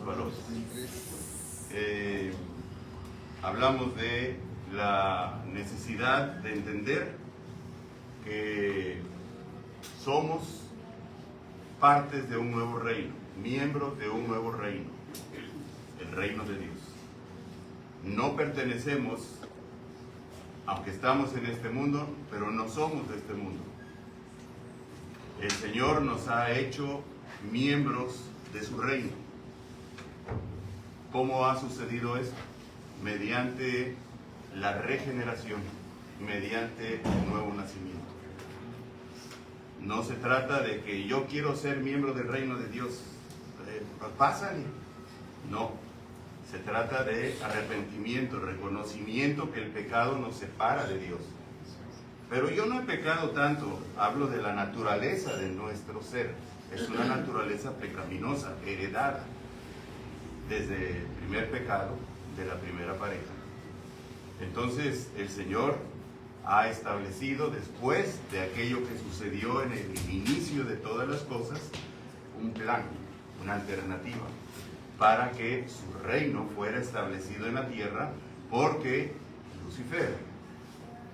esos valores. Hablamos de la necesidad de entender que somos partes de un nuevo reino, miembros de un nuevo reino, el reino de Dios. No pertenecemos, aunque estamos en este mundo, pero no somos de este mundo. El Señor nos ha hecho miembros de su reino. ¿Cómo ha sucedido esto? Mediante la regeneración, mediante el nuevo nacimiento. No se trata de que yo quiero ser miembro del reino de Dios. Pásale. No. Se trata de arrepentimiento, reconocimiento que el pecado nos separa de Dios. Pero yo no he pecado tanto, hablo de la naturaleza de nuestro ser. Es una naturaleza pecaminosa, heredada desde el primer pecado de la primera pareja. Entonces el Señor ha establecido, después de aquello que sucedió en el inicio de todas las cosas, un plan, una alternativa, para que su reino fuera establecido en la tierra, porque Lucifer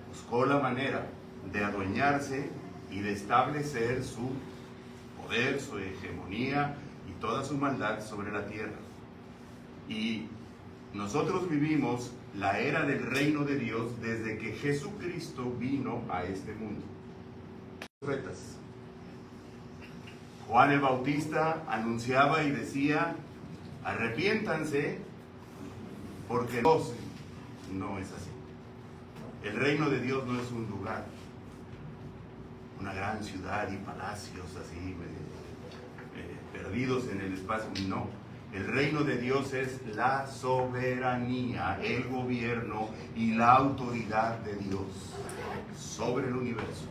buscó la manera de adueñarse y de establecer su poder, su hegemonía y toda su maldad sobre la tierra. Y nosotros vivimos la era del reino de Dios desde que Jesucristo vino a este mundo. Profetas. Juan el Bautista anunciaba y decía: arrepiéntanse, porque Dios no es así. El reino de Dios no es un lugar, una gran ciudad y palacios así perdidos en el espacio. No. El reino de Dios es la soberanía, el gobierno y la autoridad de Dios sobre el universo.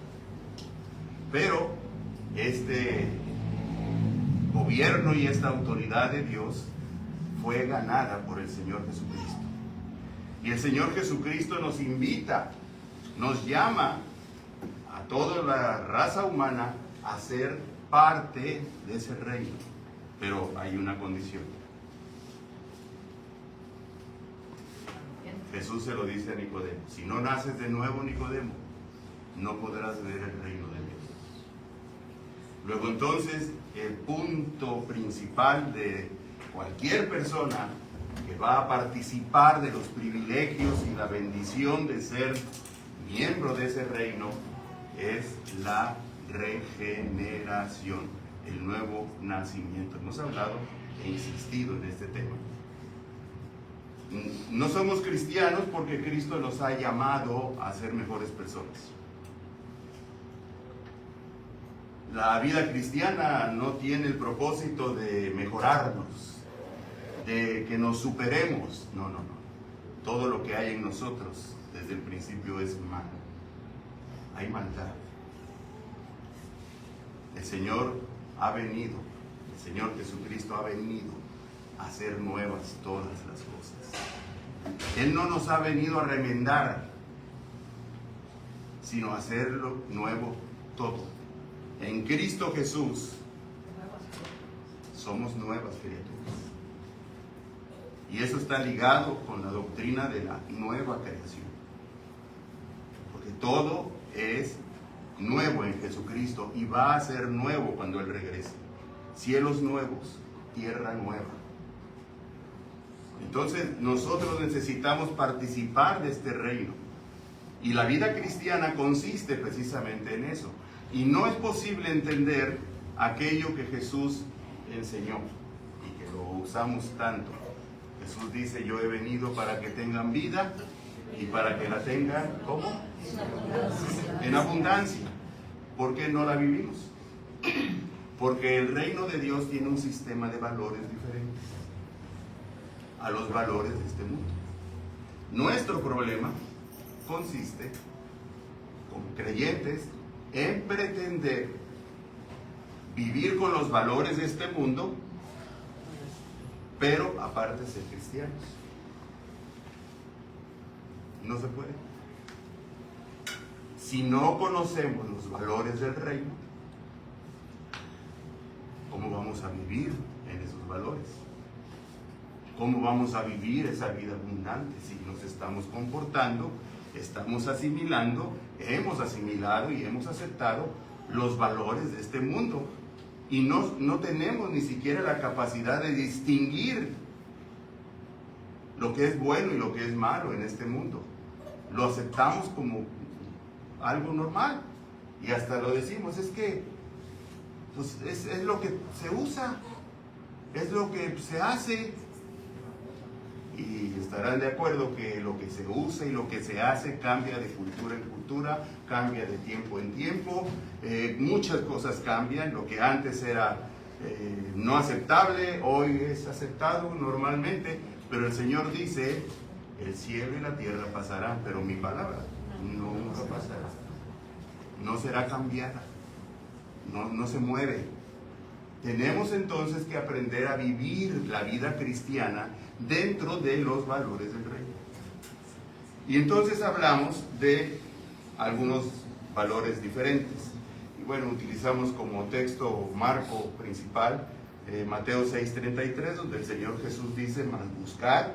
Pero este gobierno y esta autoridad de Dios fue ganada por el Señor Jesucristo. Y el Señor Jesucristo nos invita, nos llama a toda la raza humana a ser parte de ese reino. Pero hay una condición. Jesús se lo dice a Nicodemo: si no naces de nuevo, Nicodemo, no podrás ver el reino de Dios. Luego entonces, el punto principal de cualquier persona que va a participar de los privilegios y la bendición de ser miembro de ese reino es la regeneración, el nuevo nacimiento. Hemos hablado e insistido en este tema. No somos cristianos porque Cristo nos ha llamado a ser mejores personas. La vida cristiana no tiene el propósito de mejorarnos, de que nos superemos. No, no, no. Todo lo que hay en nosotros desde el principio es malo. Hay maldad. El Señor ha venido, el Señor Jesucristo ha venido a hacer nuevas todas las cosas. Él no nos ha venido a remendar, sino a hacerlo nuevo todo. En Cristo Jesús somos nuevas criaturas. Y eso está ligado con la doctrina de la nueva creación. Porque todo es nuevo en Jesucristo y va a ser nuevo cuando Él regrese. Cielos nuevos, tierra nueva. Entonces nosotros necesitamos participar de este reino. Y la vida cristiana consiste precisamente en eso. Y no es posible entender aquello que Jesús enseñó y que lo usamos tanto. Jesús dice: yo he venido para que tengan vida y para que la tengan, ¿cómo? En abundancia. ¿Por qué no la vivimos? Porque el reino de Dios tiene un sistema de valores diferentes a los valores de este mundo. Nuestro problema consiste, como creyentes, en pretender vivir con los valores de este mundo, pero aparte ser cristianos. No se puede. Si no conocemos los valores del reino, ¿cómo vamos a vivir en esos valores? ¿cómo vamos a vivir esa vida abundante? Si nos estamos comportando, estamos asimilando, hemos asimilado y hemos aceptado los valores de este mundo. Y no tenemos ni siquiera la capacidad de distinguir lo que es bueno y lo que es malo en este mundo. Lo aceptamos como algo normal y hasta lo decimos, es que pues, es lo que se usa, es lo que se hace. Y estarán de acuerdo que lo que se usa y lo que se hace cambia de cultura en cultura, cambia de tiempo en tiempo, muchas cosas cambian. Lo que antes era no aceptable, hoy es aceptado normalmente, pero el Señor dice, el cielo y la tierra pasarán, pero mi palabra nunca pasará, no será cambiada, no se mueve. Tenemos entonces que aprender a vivir la vida cristiana dentro de los valores del reino. Y entonces hablamos de algunos valores diferentes. Y bueno, utilizamos como texto marco principal Mateo 6:33, donde el Señor Jesús dice, mas buscad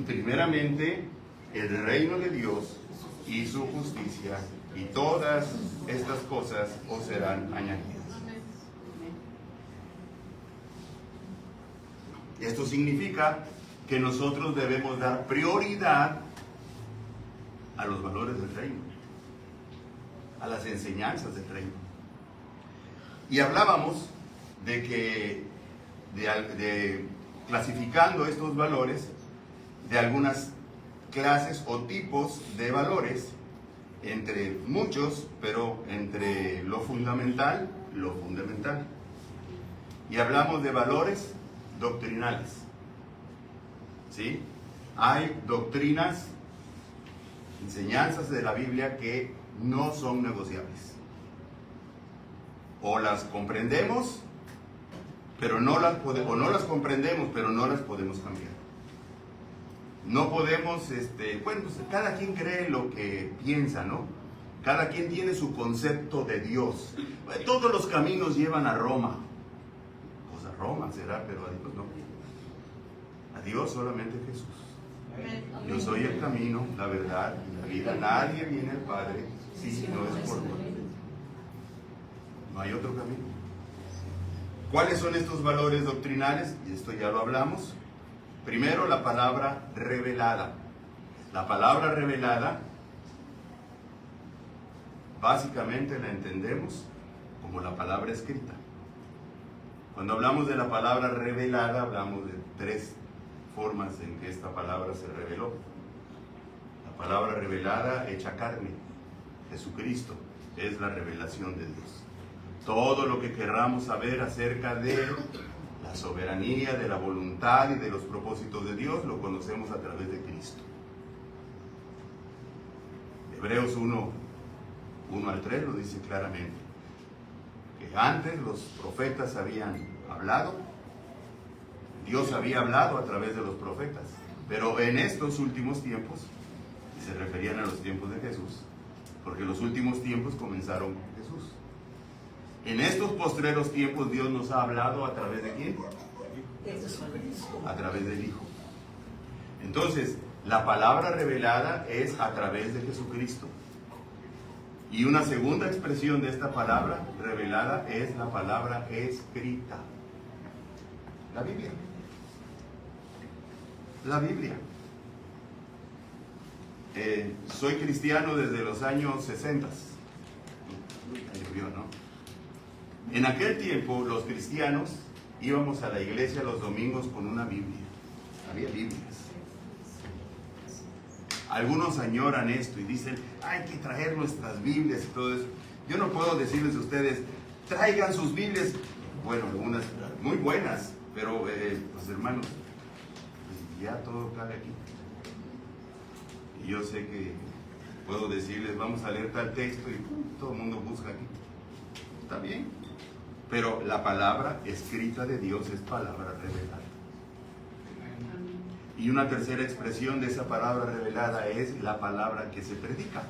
primeramente el reino de Dios y su justicia, y todas estas cosas os serán añadidas. Esto significa que nosotros debemos dar prioridad a los valores del reino, a las enseñanzas del reino. Y hablábamos de que, de clasificando estos valores, de algunas clases o tipos de valores, entre muchos, pero entre lo fundamental. Y hablamos de valores doctrinales. ¿Sí? Hay doctrinas, enseñanzas de la Biblia que no son negociables. O las comprendemos, pero no las podemos, o no las comprendemos, pero no las podemos cambiar. No podemos, bueno, pues cada quien cree lo que piensa, ¿no? Cada quien tiene su concepto de Dios. Todos los caminos llevan a Roma. Pues a Roma será, pero a Dios no. A Dios solamente Jesús. Yo soy el camino, la verdad y la vida. Nadie viene al Padre si no es por mí. No hay otro camino. ¿Cuáles son estos valores doctrinales? Y esto ya lo hablamos. Primero, la palabra revelada. La palabra revelada, básicamente la entendemos como la palabra escrita. Cuando hablamos de la palabra revelada, hablamos de tres formas en que esta palabra se reveló. La palabra revelada hecha carne, Jesucristo, es la revelación de Dios. Todo lo que querramos saber acerca de la soberanía, de la voluntad y de los propósitos de Dios, lo conocemos a través de Cristo. Hebreos 1 al 3 lo dice claramente, que antes los profetas habían hablado, Dios había hablado a través de los profetas, pero en estos últimos tiempos, y se referían a los tiempos de Jesús, porque los últimos tiempos comenzaron con Jesús. En estos postreros tiempos Dios nos ha hablado a través de ¿quién? A través del Hijo. Entonces, la palabra revelada es a través de Jesucristo. Y una segunda expresión de esta palabra revelada es la palabra escrita. La Biblia. La Biblia. Soy cristiano desde los años 60. ¿No? En aquel tiempo los cristianos íbamos a la iglesia los domingos con una Biblia. Había Biblias. Algunos añoran esto y dicen, hay que traer nuestras Biblias y todo eso. Yo no puedo decirles a ustedes, traigan sus Biblias. Bueno, algunas muy buenas, pero pues hermanos, pues ya todo cabe aquí. Y yo sé que puedo decirles, vamos a leer tal texto y todo el mundo busca aquí. Está bien, pero la palabra escrita de Dios es palabra revelada. Y una tercera expresión de esa palabra revelada es la palabra que se predica.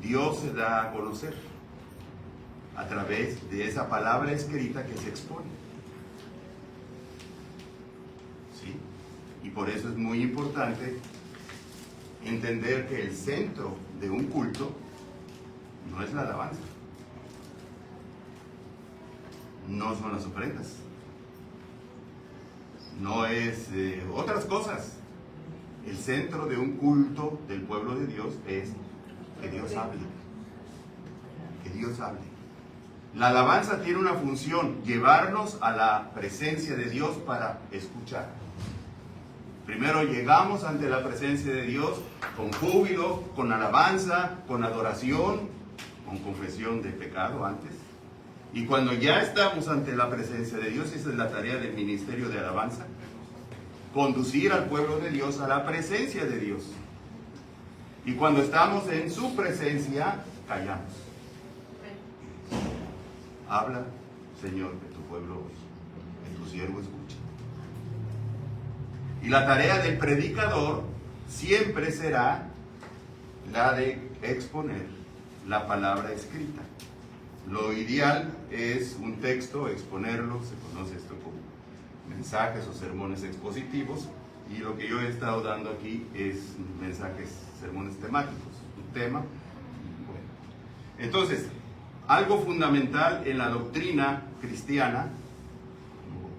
Dios se da a conocer a través de esa palabra escrita que se expone. ¿Sí? Y por eso es muy importante entender que el centro de un culto no es la alabanza, no son las ofrendas, no es otras cosas. El centro de un culto del pueblo de Dios es que Dios hable, que Dios hable. La alabanza tiene una función: llevarnos a la presencia de Dios para escuchar. Primero llegamos ante la presencia de Dios con júbilo, con alabanza, con adoración, con confesión de pecado antes. Y cuando ya estamos ante la presencia de Dios, esa es la tarea del ministerio de alabanza: conducir al pueblo de Dios a la presencia de Dios. Y cuando estamos en su presencia, callamos. Habla, Señor, que tu pueblo, que tu siervo escuche. Y la tarea del predicador siempre será la de exponer la palabra escrita. Lo ideal es un texto, exponerlo, se conoce esto como mensajes o sermones expositivos, y lo que yo he estado dando aquí es mensajes, sermones temáticos, un tema. Bueno, entonces, algo fundamental en la doctrina cristiana,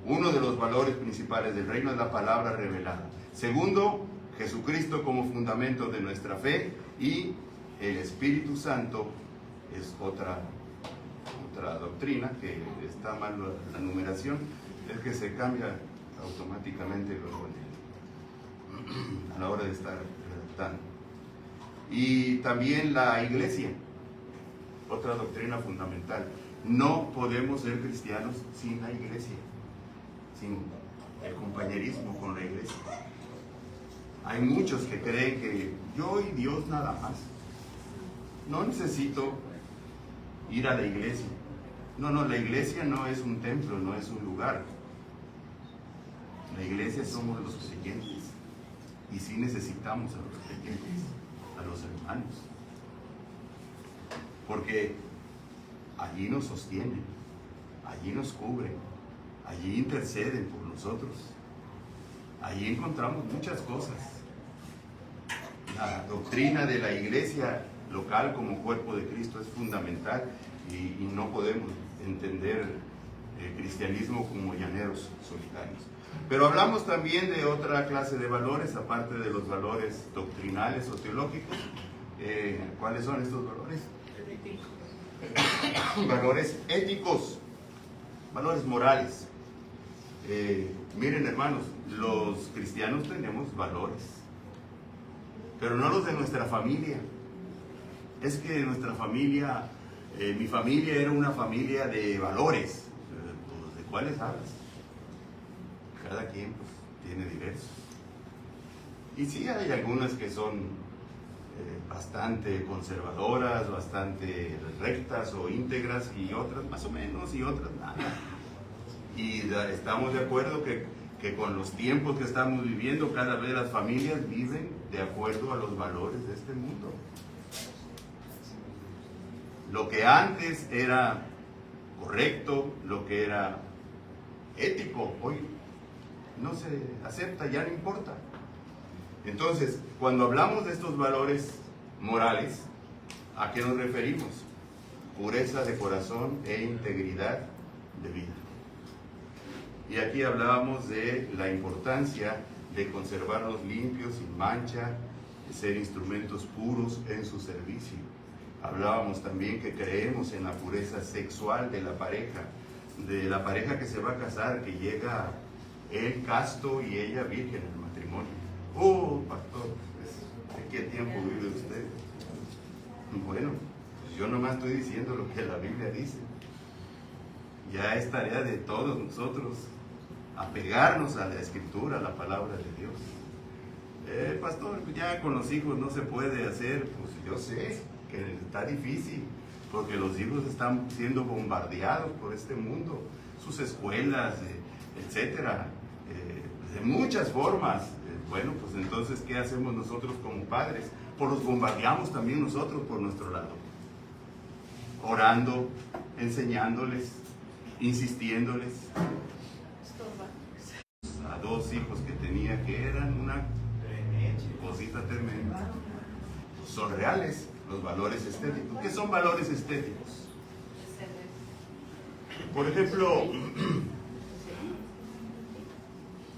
uno de los valores principales del reino es la palabra revelada. Segundo, Jesucristo como fundamento de nuestra fe, y el Espíritu Santo es otra doctrina, que está mal la numeración, es que se cambia automáticamente luego a la hora de estar redactando. Y también la iglesia, otra doctrina fundamental. No podemos ser cristianos sin la iglesia, sin el compañerismo con la iglesia. Hay muchos que creen que yo y Dios nada más. No necesito ir a la iglesia. No, la iglesia no es un templo, no es un lugar. La iglesia somos los creyentes, y sí necesitamos a los creyentes, a los hermanos, porque allí nos sostienen, allí nos cubren, allí interceden por nosotros, allí encontramos muchas cosas. La doctrina de la iglesia local como cuerpo de Cristo es fundamental, y no podemos entender el cristianismo como llaneros solitarios. Pero hablamos también de otra clase de valores, aparte de los valores doctrinales o teológicos. ¿Cuáles son estos valores? Valores éticos, valores morales. Miren, hermanos, los cristianos tenemos valores, pero no los de nuestra familia. Es que nuestra familia, mi familia era una familia de valores. ¿De cuáles hablas? Cada quien pues tiene diversos. Y sí, hay algunas que son bastante conservadoras, bastante rectas o íntegras, y otras más o menos, y otras nada. Y estamos de acuerdo que con los tiempos que estamos viviendo, cada vez las familias viven de acuerdo a los valores de este mundo. Lo que antes era correcto, lo que era ético, hoy no se acepta, ya no importa. Entonces, cuando hablamos de estos valores morales, ¿a qué nos referimos? Pureza de corazón e integridad de vida. Y aquí hablábamos de la importancia de conservarnos limpios, sin mancha, de ser instrumentos puros en su servicio. Hablábamos también que creemos en la pureza sexual de la pareja que se va a casar, que llega él casto y ella virgen en el matrimonio. Pastor, ¿de qué tiempo vive usted? Bueno, pues yo nomás estoy diciendo lo que la Biblia dice. Ya es tarea de todos nosotros apegarnos a la Escritura, a la palabra de Dios. Pastor, ya con los hijos no se puede hacer. Pues yo sé que está difícil, porque los hijos están siendo bombardeados por este mundo, sus escuelas, etcétera, de muchas formas. Bueno, pues entonces, ¿qué hacemos nosotros como padres? Pues los bombardeamos también nosotros por nuestro lado, orando, enseñándoles, insistiéndoles. 2 hijos que tenía, que eran una cosita tremenda. Son reales los valores estéticos. ¿Qué son valores estéticos? Por ejemplo,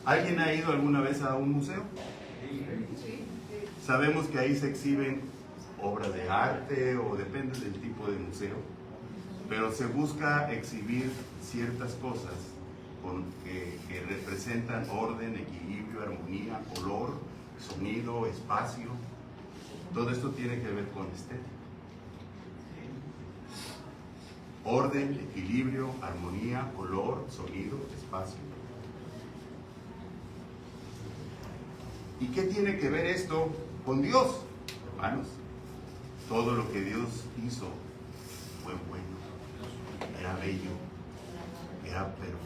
¿alguien ha ido alguna vez a un museo? Sabemos que ahí se exhiben obras de arte o depende del tipo de museo, pero se busca exhibir ciertas cosas que representan orden, equilibrio, armonía, color, sonido, espacio. Todo esto tiene que ver con estética. Orden, equilibrio, armonía, color, sonido, espacio. ¿Y qué tiene que ver esto con Dios? Hermanos, todo lo que Dios hizo fue bueno, era bello, era perfecto.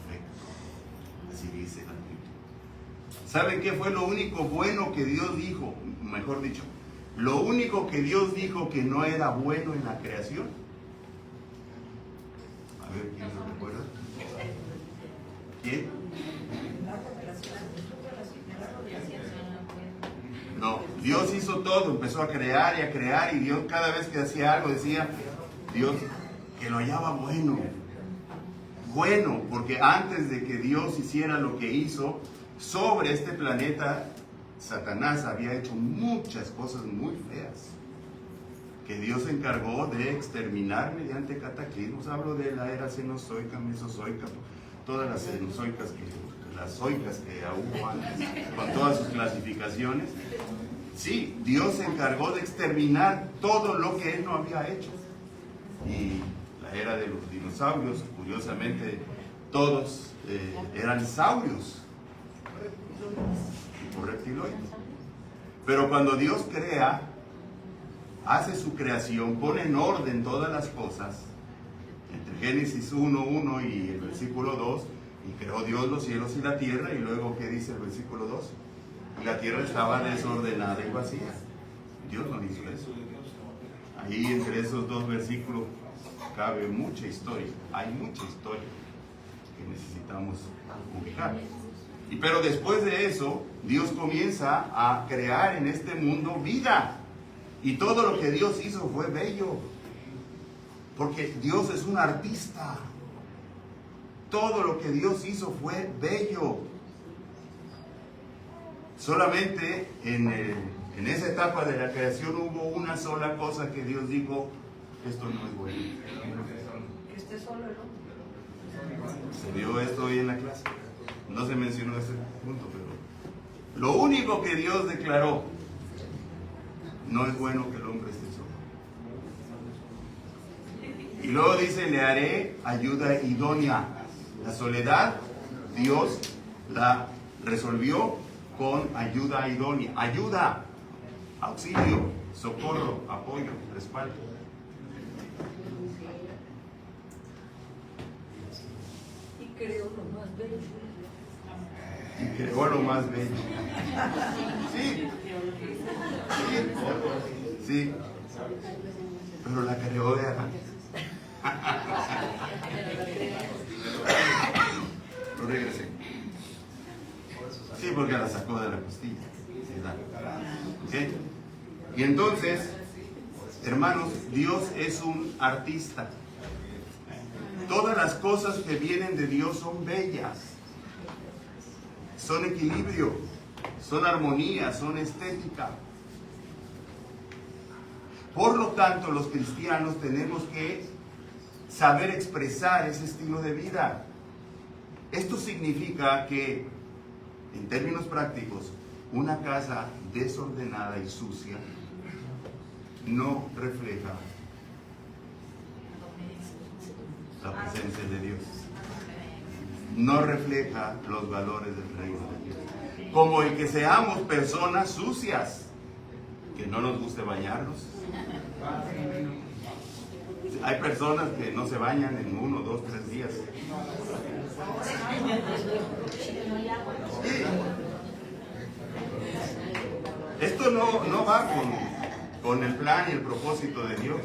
Así dice la Biblia. ¿Saben qué fue lo único bueno que Dios dijo? Mejor dicho, lo único que Dios dijo que no era bueno en la creación. A ver, ¿quién se recuerda? ¿Quién? No, Dios hizo todo, empezó a crear y a crear, y Dios cada vez que hacía algo decía, Dios, que lo hallaba bueno. Bueno, porque antes de que Dios hiciera lo que hizo, sobre este planeta, Satanás había hecho muchas cosas muy feas, que Dios se encargó de exterminar mediante cataclismos. Hablo de la era cenozoica, mesozoica, todas las cenozoicas, las zoicas que hubo antes, con todas sus clasificaciones. Sí, Dios se encargó de exterminar todo lo que Él no había hecho. Y la era de los dinosaurios, curiosamente, todos eran saurios o reptiloides. Pero cuando Dios crea, hace su creación, pone en orden todas las cosas, entre Génesis 1:1 y el versículo 2, y creó Dios los cielos y la tierra, y luego, ¿qué dice el versículo 2? Y la tierra estaba desordenada y vacía. Dios no hizo eso. Ahí entre esos 2 versículos cabe mucha historia, hay mucha historia que necesitamos ubicar. Pero después de eso, Dios comienza a crear en este mundo vida. Y todo lo que Dios hizo fue bello. Porque Dios es un artista. Todo lo que Dios hizo fue bello. Solamente en esa etapa de la creación hubo una sola cosa que Dios dijo, esto no es bueno. Que esté solo el hombre. Se vio esto hoy en la clase. No se mencionó ese punto, pero lo único que Dios declaró, no es bueno que el hombre esté solo. Y luego dice, le haré ayuda idónea. La soledad, Dios la resolvió con ayuda idónea. Ayuda, auxilio, socorro, apoyo, respaldo. Y creó lo más bello. Y creó lo más bello. Sí. Sí. Pero la creó de antes. Lo regresé. Sí, porque la sacó de la costilla. ¿Okay? Y entonces, hermanos, Dios es un artista. Todas las cosas que vienen de Dios son bellas, son equilibrio, son armonía, son estética. Por lo tanto, los cristianos tenemos que saber expresar ese estilo de vida. Esto significa que, en términos prácticos, una casa desordenada y sucia no refleja la presencia de Dios. No refleja los valores del reino de Dios. Como el que seamos personas sucias, que no nos guste bañarnos. Hay personas que no se bañan en 1, 2, 3 días. Esto no va con el plan y el propósito de Dios.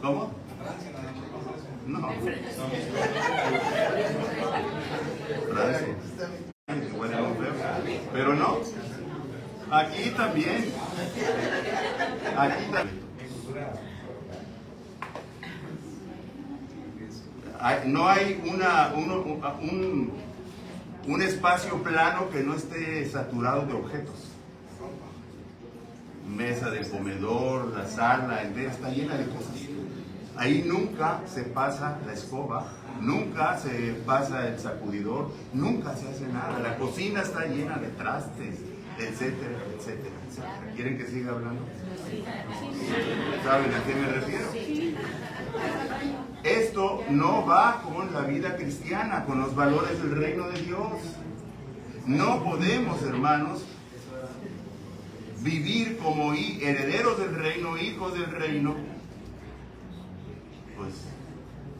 ¿Cómo? No. Francia. Pero no, aquí también. Aquí también. No hay un espacio plano que no esté saturado de objetos. Mesa del comedor, la sala entera está llena de cosas. Ahí nunca se pasa la escoba, nunca se pasa el sacudidor, nunca se hace nada. La cocina está llena de trastes, etcétera, etcétera, etcétera. ¿Quieren que siga hablando? ¿Saben a qué me refiero? Esto no va con la vida cristiana, con los valores del reino de Dios. No podemos, hermanos, vivir como herederos del reino, hijos del reino, pues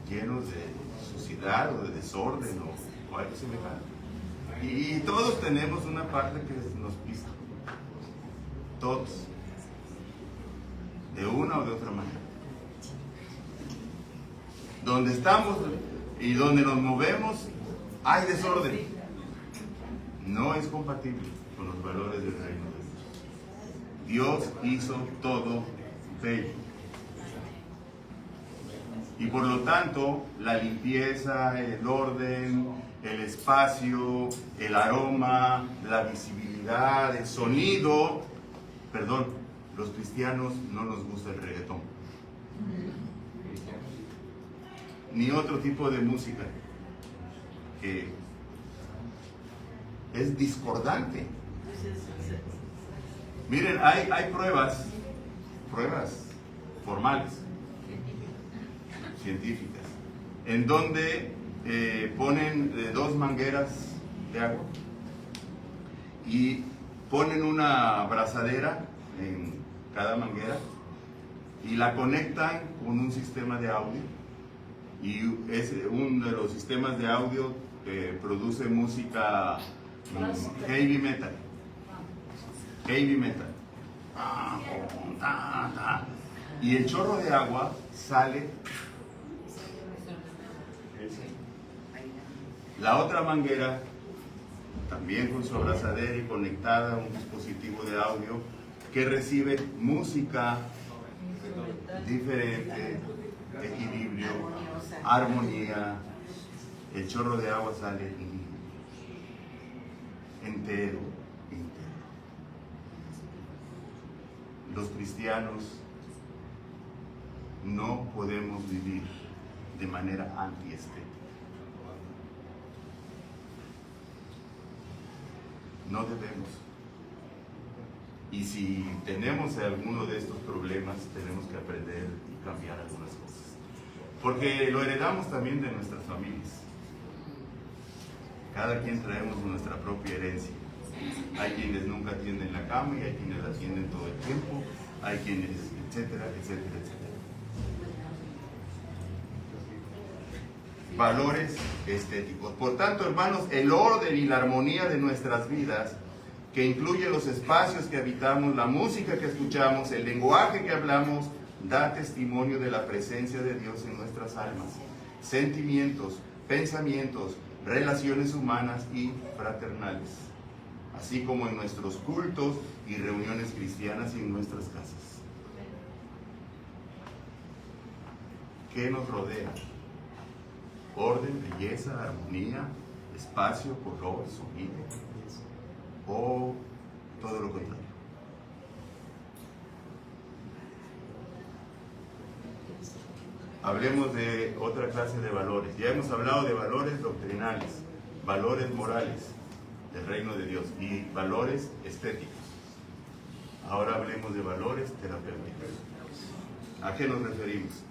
llenos de suciedad o de desorden o algo semejante. Y todos tenemos una parte que nos pisa. Todos. De una o de otra manera. Donde estamos y donde nos movemos hay desorden. No es compatible con los valores del reino de Dios. Dios hizo todo bello. Y por lo tanto, la limpieza, el orden, el espacio, el aroma, la visibilidad, el sonido. Perdón, los cristianos no nos gusta el reggaetón. Ni otro tipo de música que es discordante. Miren, hay pruebas formales, científicas, en donde ponen dos mangueras de agua y ponen una abrazadera en cada manguera y la conectan con un sistema de audio. Y es uno de los sistemas de audio que produce música heavy metal. Heavy metal. Y el chorro de agua sale. La otra manguera, también con su abrazadera y conectada a un dispositivo de audio que recibe música diferente, equilibrio, armonía. El chorro de agua sale entero. Los cristianos no podemos vivir de manera antiestética. No debemos. Y si tenemos alguno de estos problemas, tenemos que aprender y cambiar algunas cosas. Porque lo heredamos también de nuestras familias. Cada quien traemos nuestra propia herencia. Hay quienes nunca atienden la cama y hay quienes la atienden todo el tiempo. Hay quienes, etcétera, etcétera, etcétera. Valores estéticos. Por tanto, hermanos, el orden y la armonía de nuestras vidas, que incluye los espacios que habitamos, la música que escuchamos, el lenguaje que hablamos, da testimonio de la presencia de Dios en nuestras almas, sentimientos, pensamientos, relaciones humanas y fraternales, así como en nuestros cultos y reuniones cristianas y en nuestras casas. ¿Qué nos rodea? Orden, belleza, armonía, espacio, color, sonido, o todo lo contrario. Hablemos de otra clase de valores. Ya hemos hablado de valores doctrinales, valores morales del reino de Dios y valores estéticos. Ahora hablemos de valores terapéuticos. ¿A qué nos referimos?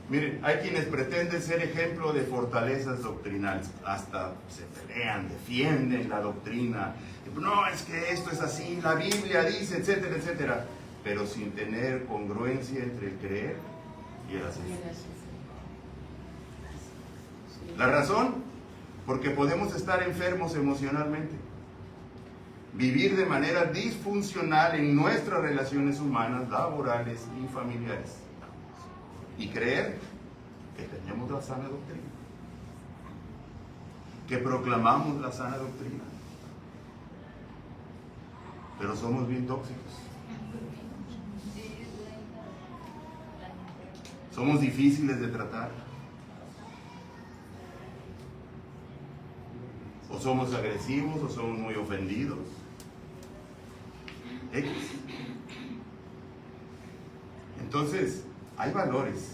Miren, hay quienes pretenden ser ejemplo de fortalezas doctrinales, hasta se pelean, defienden la doctrina. No, es que esto es así, la Biblia dice, etcétera, etcétera, pero sin tener congruencia entre el creer y el hacer. La razón, porque podemos estar enfermos emocionalmente, vivir de manera disfuncional en nuestras relaciones humanas, laborales y familiares, y creer que tenemos la sana doctrina. que proclamamos la sana doctrina, pero somos bien tóxicos. Somos difíciles de tratar. O somos agresivos o somos muy ofendidos. X. Entonces, hay valores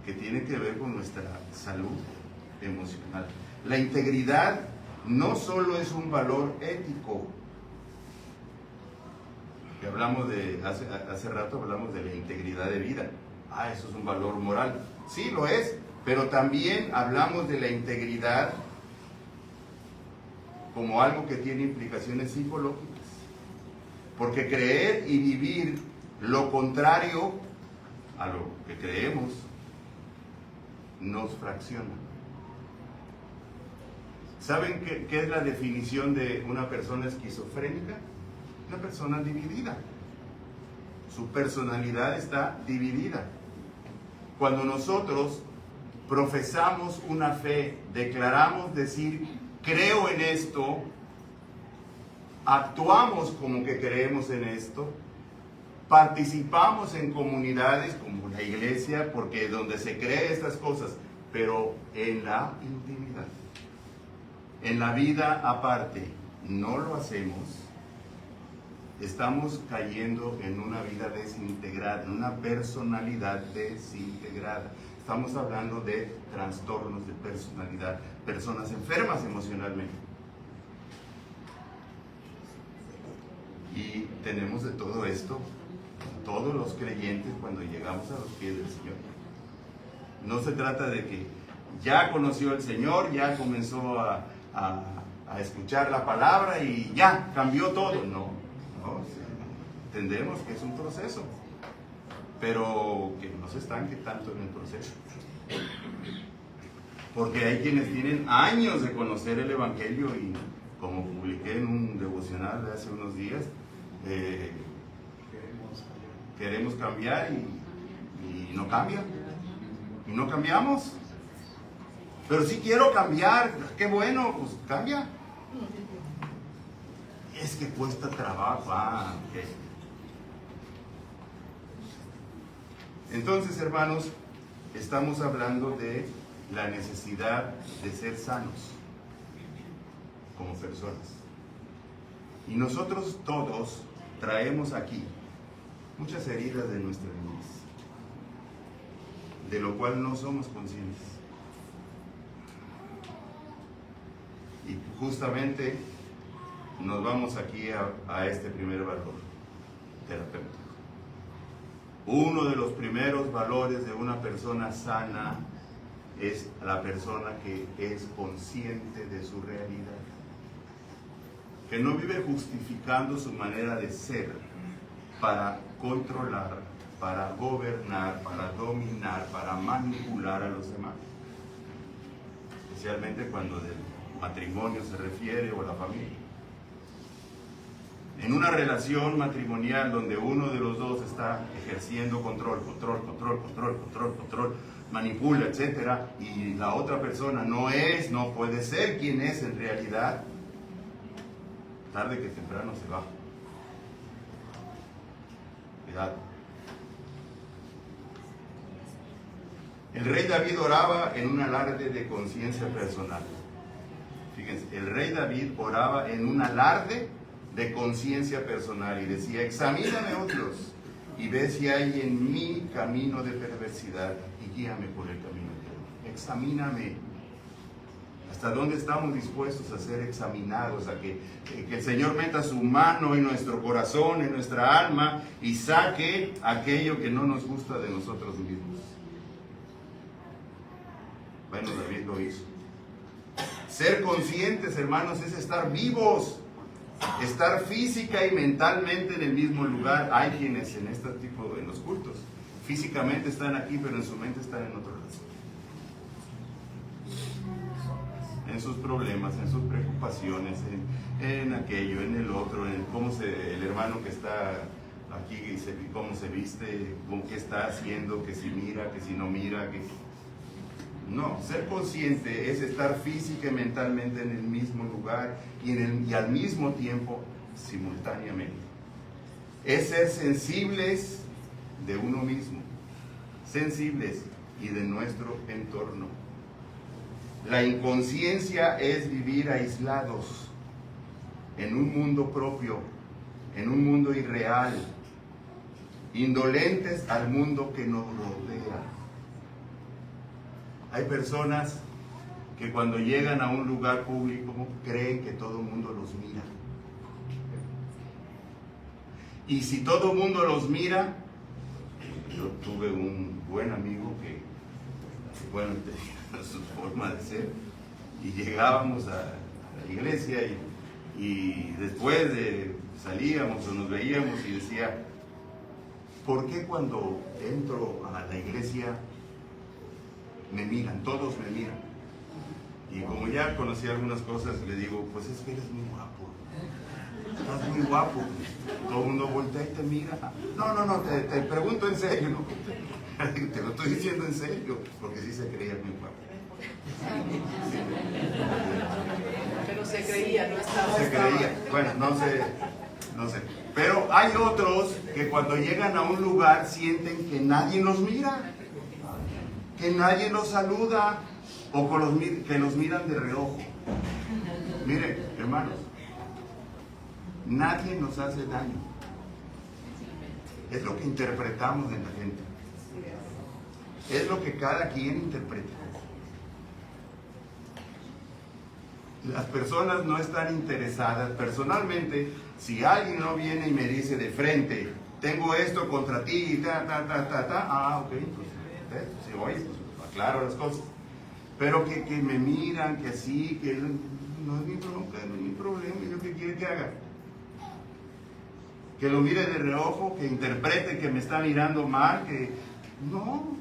que tienen que ver con nuestra salud emocional. La integridad no solo es un valor ético. Que hablamos de, hace rato hablamos de la integridad de vida. Eso es un valor moral. Sí, lo es, pero también hablamos de la integridad como algo que tiene implicaciones psicológicas. Porque creer y vivir lo contrario a lo que creemos nos fracciona. ¿Saben qué es la definición de una persona esquizofrénica? Una persona dividida. Su personalidad está dividida. Cuando nosotros profesamos una fe, declaramos decir, creo en esto, actuamos como que creemos en esto, participamos en comunidades como la iglesia, porque donde se cree estas cosas, pero en la intimidad, en la vida aparte, no lo hacemos. Estamos cayendo en una vida desintegrada, en una personalidad desintegrada. Estamos hablando de trastornos de personalidad, personas enfermas emocionalmente. Y tenemos de todo esto, todos los creyentes, cuando llegamos a los pies del Señor. No se trata de que ya conoció al Señor, ya comenzó a escuchar la palabra y ya cambió todo. No. Entendemos que es un proceso, pero que no se estanque tanto en el proceso, porque hay quienes tienen años de conocer el Evangelio y, como publiqué en un devocional de hace unos días, queremos cambiar y no cambian, y no cambiamos. Pero sí quiero cambiar, qué bueno, pues cambia. Es que cuesta trabajo. Okay. Entonces, hermanos, estamos hablando de la necesidad de ser sanos como personas. Y nosotros todos traemos aquí muchas heridas de nuestra niñez, de lo cual no somos conscientes. Y justamente nos vamos aquí a este primer valor terapéutico. Uno de los primeros valores de una persona sana es la persona que es consciente de su realidad, que no vive justificando su manera de ser para controlar, para gobernar, para dominar, para manipular a los demás, especialmente cuando del matrimonio se refiere o a la familia. En una relación matrimonial donde uno de los dos está ejerciendo control, manipula, etc., y la otra persona no puede ser quien es en realidad, tarde que temprano se va. Cuidado. El rey David oraba en un alarde de conciencia personal. Fíjense, el rey David oraba en un alarde de conciencia personal y decía, examíname, oh Dios, y ve si hay en mí camino de perversidad y guíame por el camino eterno. Examíname. ¿Hasta dónde estamos dispuestos a ser examinados? A que el Señor meta su mano en nuestro corazón, en nuestra alma, y saque aquello que no nos gusta de nosotros mismos. Bueno, David lo hizo. Ser conscientes, hermanos, es estar vivos, estar física y mentalmente en el mismo lugar. Hay quienes en este tipo, en los cultos, físicamente están aquí, pero en su mente están en otro lado. En sus problemas, en sus preocupaciones, en aquello, en el otro, en cómo el hermano que está aquí, cómo se viste, con qué está haciendo, que si mira, que si no mira, que No, ser consciente es estar física y mentalmente en el mismo lugar y al mismo tiempo simultáneamente. Es ser sensibles de uno mismo, sensibles y de nuestro entorno. La inconsciencia es vivir aislados en un mundo propio, en un mundo irreal, indolentes al mundo que nos rodea. Hay personas que cuando llegan a un lugar público creen que todo el mundo los mira. Y si todo el mundo los mira, yo tuve un buen amigo que, bueno, tenía su forma de ser, y llegábamos a la iglesia y después salíamos o nos veíamos y decía, ¿por qué cuando entro a la iglesia me miran, todos me miran? Y como ya conocí algunas cosas, le digo, pues es que eres muy guapo, estás muy guapo, todo el mundo voltea y te mira. No, te pregunto en serio, ¿no? Te lo estoy diciendo en serio, porque sí se creía muy guapo. Pero se creía, no estaba. Se creía, bueno, no sé. Pero hay otros que cuando llegan a un lugar sienten que nadie los mira, que nadie los saluda o que los miran de reojo. Miren, hermanos, nadie nos hace daño. Es lo que interpretamos en la gente. Es lo que cada quien interpreta. Las personas no están interesadas. Personalmente, si alguien no viene y me dice de frente, tengo esto contra ti, ok, pues, si oye, pues aclaro las cosas. Pero que me miran, que así, que no es mi bronca, no es mi problema, ¿yo qué quiere que haga? Que lo mire de reojo, que interprete que me está mirando mal, que no,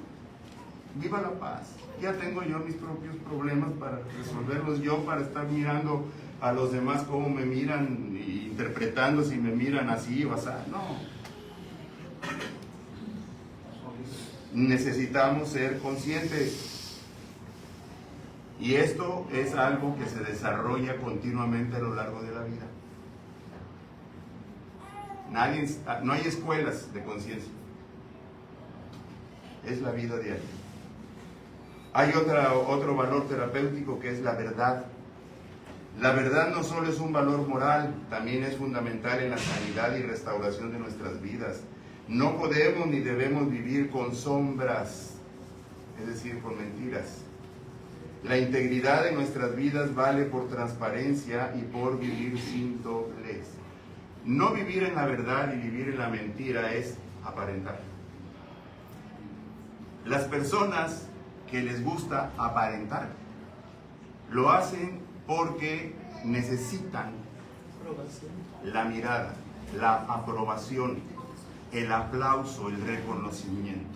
viva la paz. Ya tengo yo mis propios problemas para resolverlos yo, para estar mirando a los demás cómo me miran e interpretando si me miran así o así. No. Necesitamos ser conscientes. Y esto es algo que se desarrolla continuamente a lo largo de la vida. No hay escuelas de conciencia. Es la vida diaria. Hay otro valor terapéutico que es la verdad. La verdad no solo es un valor moral, también es fundamental en la sanidad y restauración de nuestras vidas. No podemos ni debemos vivir con sombras, es decir, con mentiras. La integridad de nuestras vidas vale por transparencia y por vivir sin doblez. No vivir en la verdad y vivir en la mentira es aparentar. Las personas que les gusta aparentar lo hacen porque necesitan la mirada, la aprobación, el aplauso, el reconocimiento.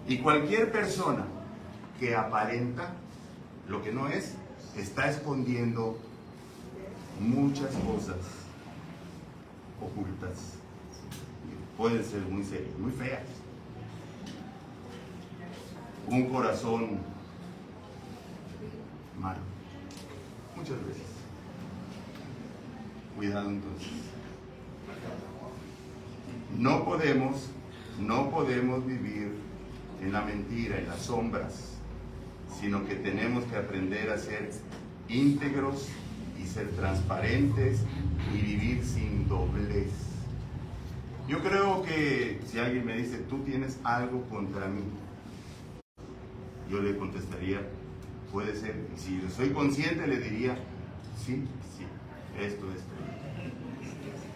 Y cualquier persona que aparenta lo que no es, está escondiendo muchas cosas ocultas. Pueden ser muy serias, muy feas. Un corazón malo. Muchas veces. Cuidado entonces. No podemos vivir en la mentira, en las sombras, sino que tenemos que aprender a ser íntegros y ser transparentes y vivir sin doblez. Yo creo que si alguien me dice, tú tienes algo contra mí, yo le contestaría, puede ser. Y si soy consciente, le diría, sí, esto.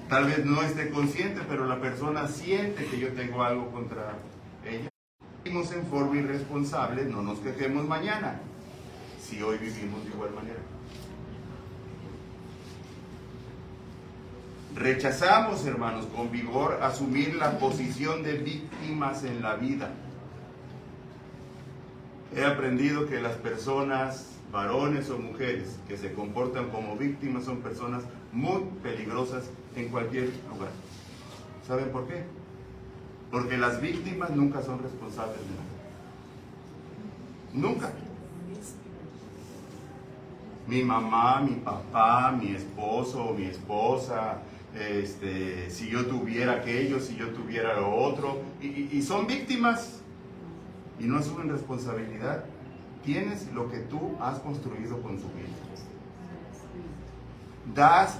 Tal vez no esté consciente, pero la persona siente que yo tengo algo contra ella. Vivimos en forma irresponsable, no nos quejemos mañana, si hoy vivimos de igual manera. Rechazamos, hermanos, con vigor asumir la posición de víctimas en la vida. He aprendido que las personas, varones o mujeres, que se comportan como víctimas son personas muy peligrosas en cualquier lugar. ¿Saben por qué? Porque las víctimas nunca son responsables de nada. Nunca. Mi mamá, mi papá, mi esposo, mi esposa, si yo tuviera aquello, si yo tuviera lo otro, y son víctimas y no asumen responsabilidad. Tienes lo que tú has construido con su vida.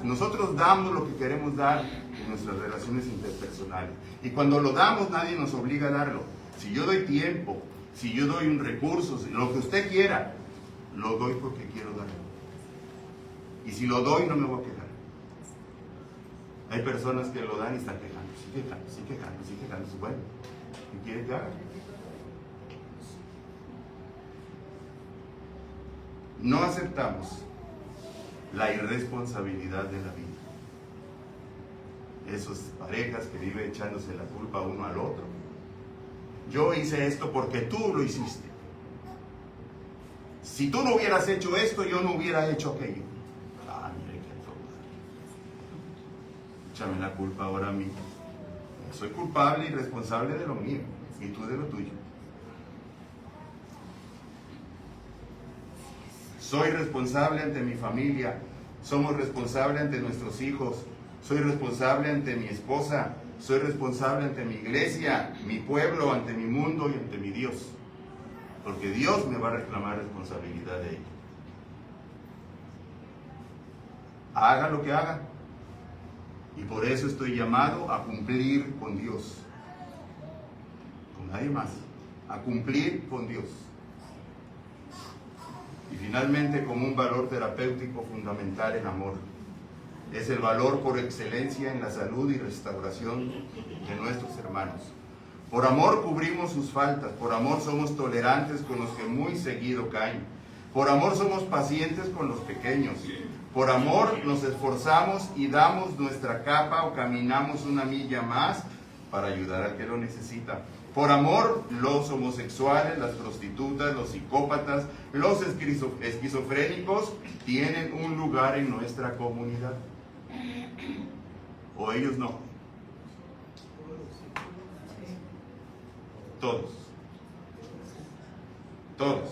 Nosotros damos lo que queremos dar en nuestras relaciones interpersonales, y cuando lo damos nadie nos obliga a darlo. Si yo doy tiempo, si yo doy un recurso, lo que usted quiera, lo doy porque quiero darlo. Y si lo doy, no me voy a quejar. Hay personas que lo dan y están quejando, sí quejando. Bueno, ¿qué quiere que haga? No aceptamos la irresponsabilidad de la vida. Esas parejas que viven echándose la culpa uno al otro. Yo hice esto porque tú lo hiciste. Si tú no hubieras hecho esto, yo no hubiera hecho aquello. Mire qué tonta. Échame la culpa ahora a mí. Soy culpable y responsable de lo mío, y tú de lo tuyo. Soy responsable ante mi familia, somos responsables ante nuestros hijos, soy responsable ante mi esposa, soy responsable ante mi iglesia, mi pueblo, ante mi mundo y ante mi Dios. Porque Dios me va a reclamar responsabilidad de ello. Haga lo que haga. Y por eso estoy llamado a cumplir con Dios. Con nadie más. A cumplir con Dios. Y finalmente, como un valor terapéutico fundamental, el amor. Es el valor por excelencia en la salud y restauración de nuestros hermanos. Por amor cubrimos sus faltas, por amor somos tolerantes con los que muy seguido caen. Por amor somos pacientes con los pequeños. Por amor nos esforzamos y damos nuestra capa o caminamos una milla más para ayudar al que lo necesita. Por amor, los homosexuales, las prostitutas, los psicópatas, los esquizofrénicos tienen un lugar en nuestra comunidad. ¿O ellos no? Todos. Todos.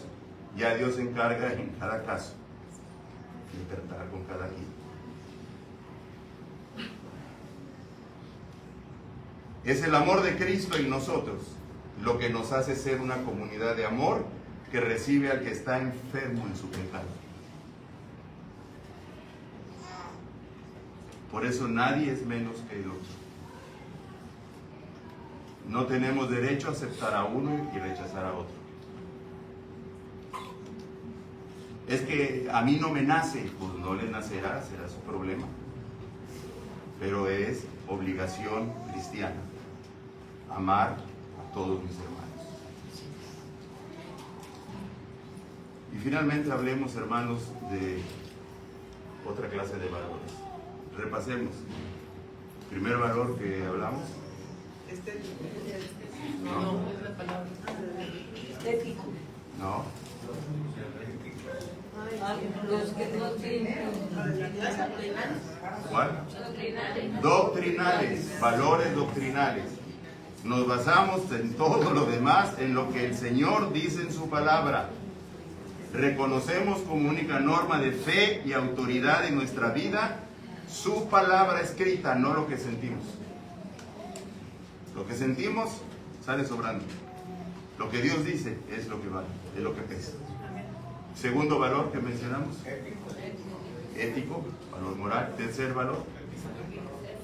Ya Dios se encarga en cada caso de tratar con cada quien. Es el amor de Cristo en nosotros lo que nos hace ser una comunidad de amor que recibe al que está enfermo en su pecado. Por eso nadie es menos que el otro. No tenemos derecho a aceptar a uno y rechazar a otro. Es que a mí no me nace, pues no le nacerá, será su problema. Pero es obligación cristiana amar a todos mis hermanos. Y finalmente hablemos, hermanos, de otra clase de valores. Repasemos. Primer valor que hablamos. No. Estético. No. Los que no tienen. ¿Cuál? Doctrinales, valores doctrinales. Nos basamos en todo lo demás, en lo que el Señor dice en su palabra. Reconocemos como única norma de fe y autoridad en nuestra vida su palabra escrita, no lo que sentimos. Lo que sentimos sale sobrando. Lo que Dios dice es lo que vale, es lo que pesa. Segundo valor que mencionamos. Ético, valor moral. Tercer valor,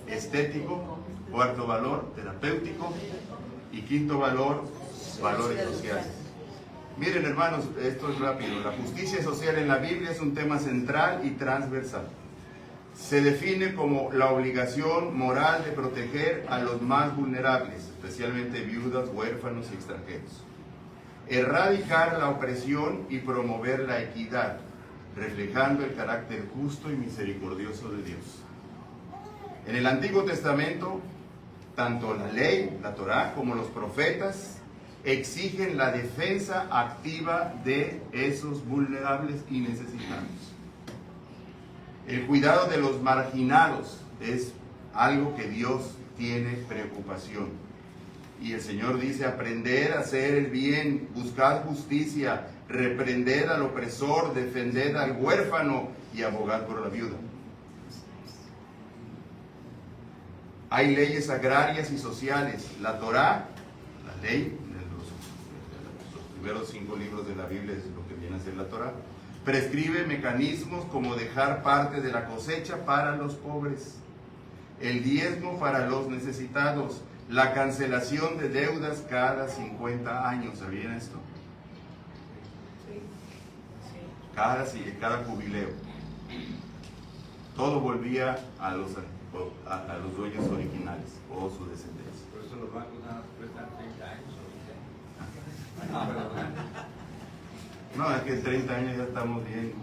estético. Cuarto valor, terapéutico. Y quinto valor, valores sociales. Miren, hermanos, esto es rápido. La justicia social en la Biblia es un tema central y transversal. Se define como la obligación moral de proteger a los más vulnerables, especialmente viudas, huérfanos y extranjeros. Erradicar la opresión y promover la equidad, reflejando el carácter justo y misericordioso de Dios. En el Antiguo Testamento, tanto la ley, la Torá, como los profetas exigen la defensa activa de esos vulnerables y necesitados. El cuidado de los marginados es algo que Dios tiene preocupación. Y el Señor dice: aprender a hacer el bien, buscar justicia, reprended al opresor, defended al huérfano y abogad por la viuda. Hay leyes agrarias y sociales. La Torá, la ley, los primeros 5 libros de la Biblia es lo que viene a ser la Torá, prescribe mecanismos como dejar parte de la cosecha para los pobres, el diezmo para los necesitados, la cancelación de deudas cada 50 años. ¿Sabían esto? Cada jubileo. Todo volvía a los dueños originales o su descendencia. Por eso los bancos nada más prestan 30 años o 20. No, es que en 30 años ya estamos bien.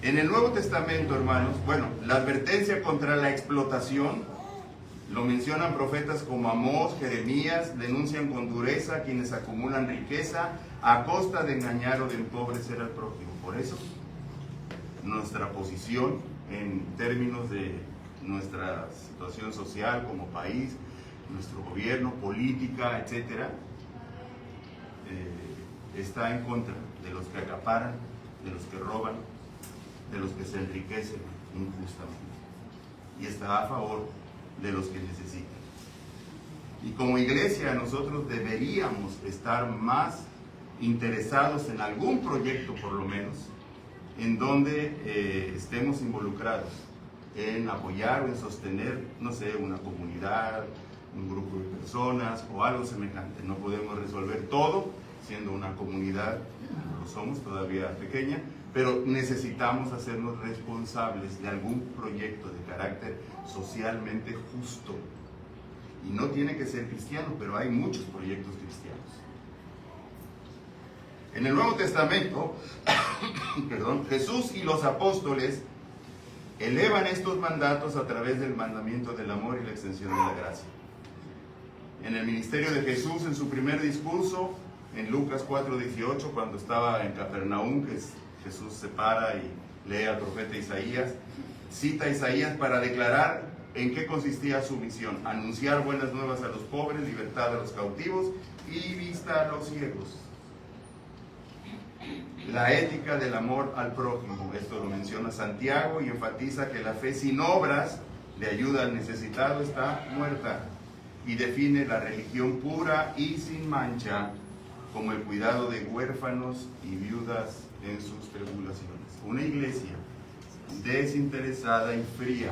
En el Nuevo Testamento, hermanos, bueno, la advertencia contra la explotación lo mencionan profetas como Amós, Jeremías, denuncian con dureza a quienes acumulan riqueza a costa de engañar o de empobrecer al prójimo. Por eso, nuestra posición en términos de nuestra situación social como país, nuestro gobierno, política, etcétera, está en contra de los que acaparan, de los que roban, de los que se enriquecen injustamente, y está a favor de los que necesitan. Y como iglesia nosotros deberíamos estar más interesados en algún proyecto, por lo menos, en donde estemos involucrados en apoyar o en sostener, no sé, una comunidad, un grupo de personas o algo semejante. No podemos resolver todo siendo una comunidad, no lo somos, todavía pequeña, pero necesitamos hacernos responsables de algún proyecto de carácter socialmente justo. Y no tiene que ser cristiano, pero hay muchos proyectos cristianos. En el Nuevo Testamento, Jesús y los apóstoles elevan estos mandatos a través del mandamiento del amor y la extensión de la gracia. En el ministerio de Jesús, en su primer discurso, en Lucas 4:18, cuando estaba en Capernaum, que Jesús se para y lee al profeta Isaías, cita a Isaías para declarar en qué consistía su misión: anunciar buenas nuevas a los pobres, libertad a los cautivos y vista a los ciegos. La ética del amor al prójimo, esto lo menciona Santiago y enfatiza que la fe sin obras de ayuda al necesitado está muerta, y define la religión pura y sin mancha como el cuidado de huérfanos y viudas en sus tribulaciones. Una iglesia desinteresada y fría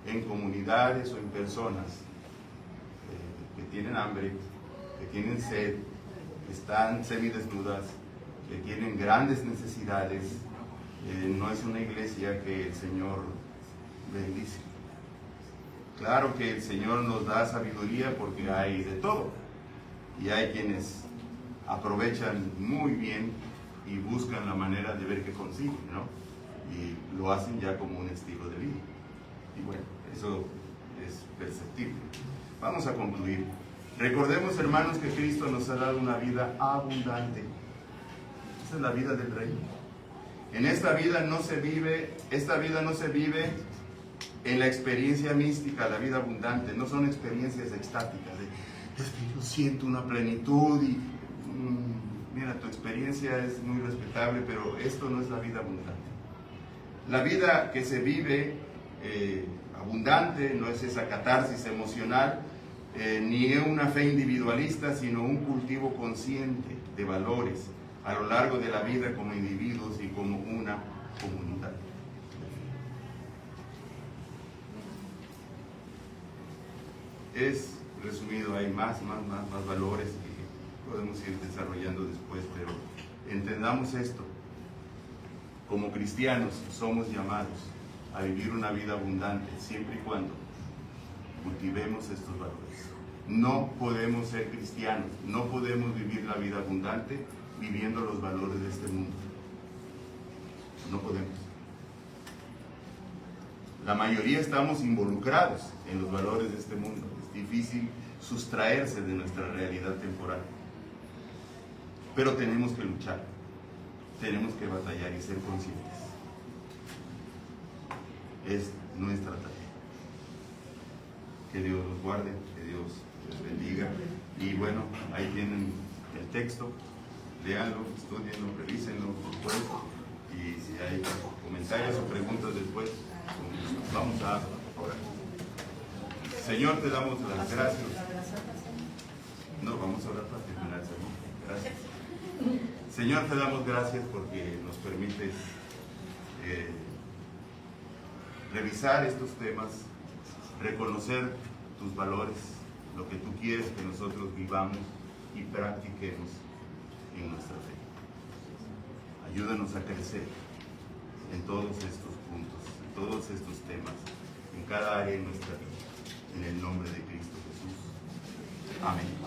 en comunidades o en personas que tienen hambre, que tienen sed, que están semidesnudas, que tienen grandes necesidades, no es una iglesia que el Señor bendice. Claro que el Señor nos da sabiduría porque hay de todo, y hay quienes aprovechan muy bien y buscan la manera de ver qué consiguen, ¿no? Y lo hacen ya como un estilo de vida. Y bueno, eso es perceptible. Vamos a concluir. Recordemos, hermanos, que Cristo nos ha dado una vida abundante. Esa es la vida del Rey. En esta vida no se vive en la experiencia mística, la vida abundante. No son experiencias extáticas. Es que yo siento una plenitud y mira, tu experiencia es muy respetable, pero esto no es la vida abundante. La vida que se vive abundante no es esa catarsis emocional, ni una fe individualista, sino un cultivo consciente de valores a lo largo de la vida como individuos y como una comunidad. Es resumido, hay más valores que podemos ir desarrollando después, pero entendamos esto. Como cristianos somos llamados a vivir una vida abundante siempre y cuando cultivemos estos valores. No podemos ser cristianos, no podemos vivir la vida abundante viviendo los valores de este mundo. No podemos. La mayoría estamos involucrados en los valores de este mundo. Es difícil sustraerse de nuestra realidad temporal. Pero tenemos que luchar, tenemos que batallar y ser conscientes. Es nuestra tarea. Que Dios los guarde, que Dios les bendiga. Y bueno, ahí tienen el texto, léanlo, estudienlo, revísenlo después. Y si hay comentarios o preguntas después, vamos a orar. Señor, te damos las gracias. No, vamos a orar para terminar, Señor. Gracias. Señor, te damos gracias porque nos permites revisar estos temas, reconocer tus valores, lo que tú quieres que nosotros vivamos y practiquemos en nuestra fe. Ayúdanos a crecer en todos estos puntos, en todos estos temas, en cada área de nuestra vida, en el nombre de Cristo Jesús. Amén.